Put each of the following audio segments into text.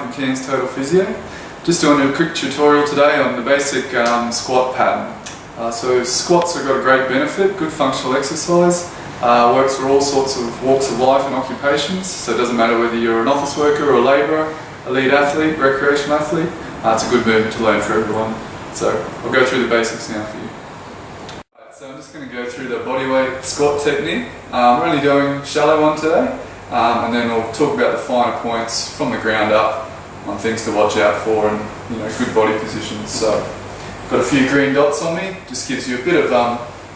from Cairns Total Physio. Just doing a quick tutorial today on the basic squat pattern. So squats have got a great benefit, good functional exercise, works for all sorts of walks of life and occupations, so it doesn't matter whether you're an office worker or a labourer, elite athlete, recreational athlete, it's a good movement to learn for everyone. So I'll go through the basics now for you. So I'm just going to go through the bodyweight squat technique. We're only doing a shallow one today, and then we'll talk about the finer points from the ground up on things to watch out for and good body positions. So got a few green dots on me, just gives you a bit of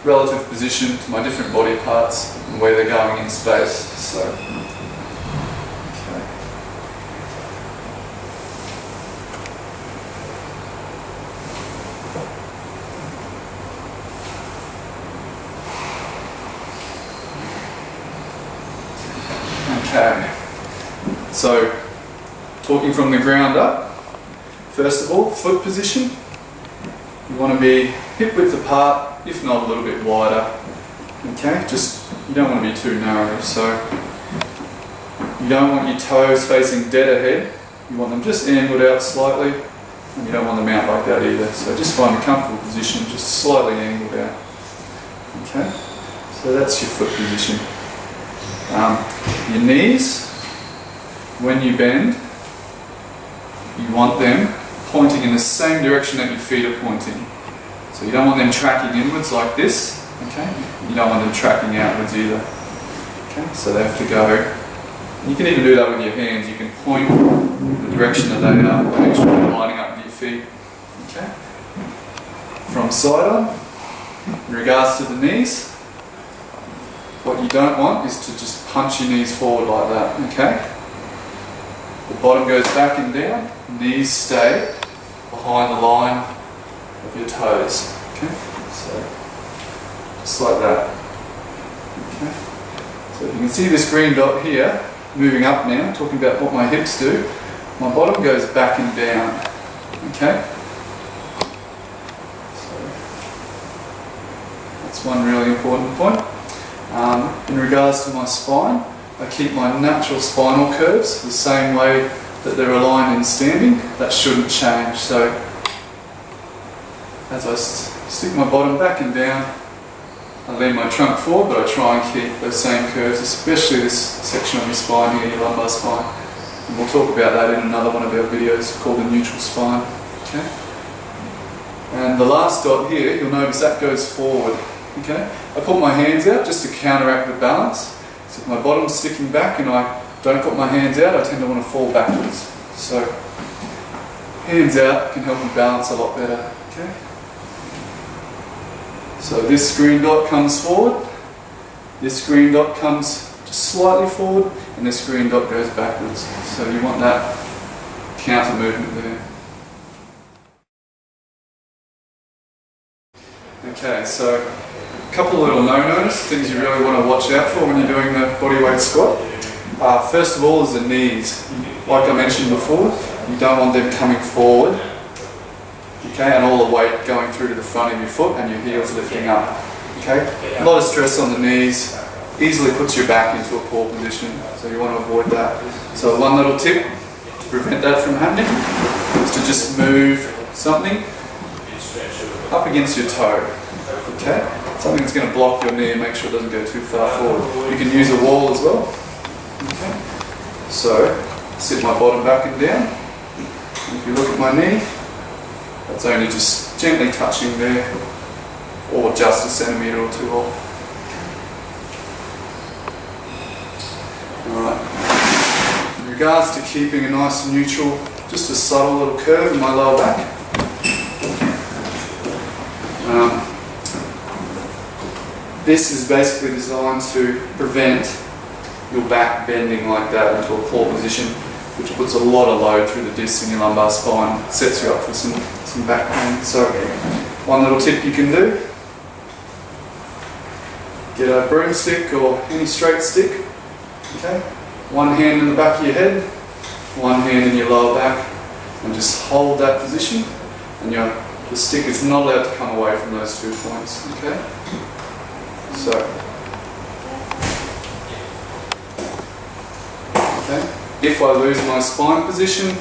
relative position to my different body parts and where they're going in space. So, okay, so talking from the ground up, first of all, foot position. You want to be hip width apart, if not a little bit wider. Okay, you don't want to be too narrow, so you don't want your toes facing dead ahead. You want them just angled out slightly, and you don't want them out like that either. So just find a comfortable position, just slightly angled out. Okay, so that's your foot position. Your knees, when you bend, you want them pointing in the same direction that your feet are pointing. So you don't want them tracking inwards like this, okay? You don't want them tracking outwards either. Okay, so they have to go. You can even do that with your hands. You can point the direction that they are, make sure you're lining up with your feet. Okay? From side on, in regards to the knees, what you don't want is to just punch your knees forward like that, okay? The bottom goes back and down, knees stay behind the line of your toes. Okay, so just like that. Okay, so you can see this green dot here moving up now, talking about what my hips do. My bottom goes back and down. Okay, so that's one really important point. In regards to my spine, I keep my natural spinal curves the same way that they're aligned in standing. That shouldn't change. So as I stick my bottom back and down, I lean my trunk forward, but I try and keep those same curves, especially this section of your spine here, your lumbar spine. And we'll talk about that in another one of our videos called the neutral spine. Okay? And the last dot here, you'll notice that goes forward. Okay? I put my hands out just to counteract the balance. So if my bottom's sticking back and I don't put my hands out, I tend to want to fall backwards. So hands out can help me balance a lot better. Okay? So this green dot comes forward, this green dot comes just slightly forward, and this green dot goes backwards. So you want that counter movement there. Okay, so a couple of little no-nos, things you really want to watch out for when you're doing the bodyweight squat. First of all is the knees. Like I mentioned before, you don't want them coming forward, okay, and all the weight going through to the front of your foot and your heels lifting up. Okay, a lot of stress on the knees easily puts your back into a poor position, so you want to avoid that. So one little tip to prevent that from happening is to just move something up against your toe. Okay, something that's going to block your knee and make sure it doesn't go too far forward. You can use a wall as well. Okay, so sit my bottom back and down. If you look at my knee, that's only just gently touching there, or just a centimetre or two off. Alright, in regards to keeping a nice and neutral, just a subtle little curve in my lower back. This is basically designed to prevent your back bending like that into a poor position, which puts a lot of load through the discs in your lumbar spine, sets you up for some back pain. So one little tip you can do, get a broomstick or any straight stick, okay? One hand in the back of your head, one hand in your lower back, and just hold that position, and the stick is not allowed to come away from those 2 points, okay? So, okay, if I lose my spine position,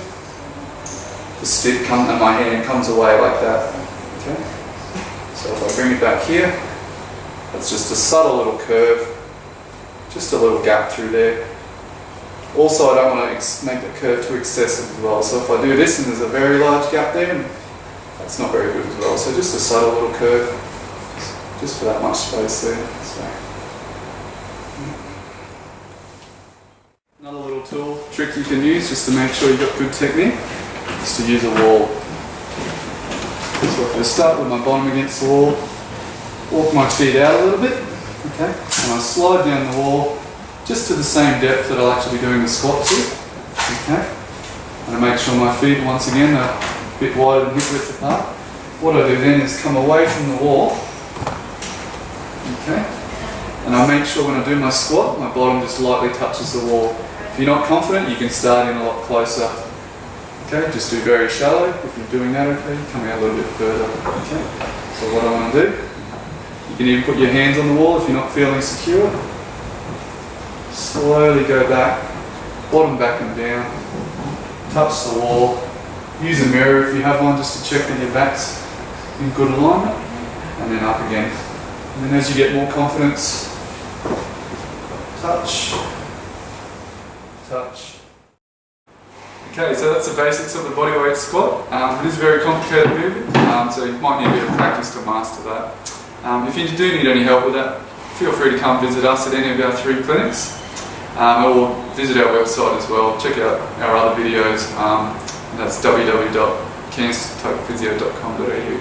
the stick and my hand comes away like that. Okay. So if I bring it back here, that's just a subtle little curve, just a little gap through there. Also, I don't want to make the curve too excessive as well. So if I do this and there's a very large gap there, that's not very good as well. So just a subtle little curve, just for that much space there. So. Another little tool, trick you can use just to make sure you've got good technique, is to use a wall. So if I start with my bottom against the wall, walk my feet out a little bit, okay, and I slide down the wall just to the same depth that I'll actually be doing the squat to, okay, and I make sure my feet once again are a bit wider than hip width apart. What I do then is come away from the wall, okay, and I make sure when I do my squat, my bottom just lightly touches the wall. If you're not confident, you can start in a lot closer. Okay, just do very shallow. If you're doing that, okay, come out a little bit further. Okay, so what I want to do, you can even put your hands on the wall if you're not feeling secure. Slowly go back, bottom back and down, touch the wall. Use a mirror if you have one just to check that your back's in good alignment, and then up again. And then as you get more confidence, touch, touch. Okay, so that's the basics of the bodyweight squat. It is a very complicated movement, so you might need a bit of practice to master that. If you do need any help with that, feel free to come visit us at any of our 3 clinics, or visit our website as well. Check out our other videos, and that's www.cancerphysio.com.au.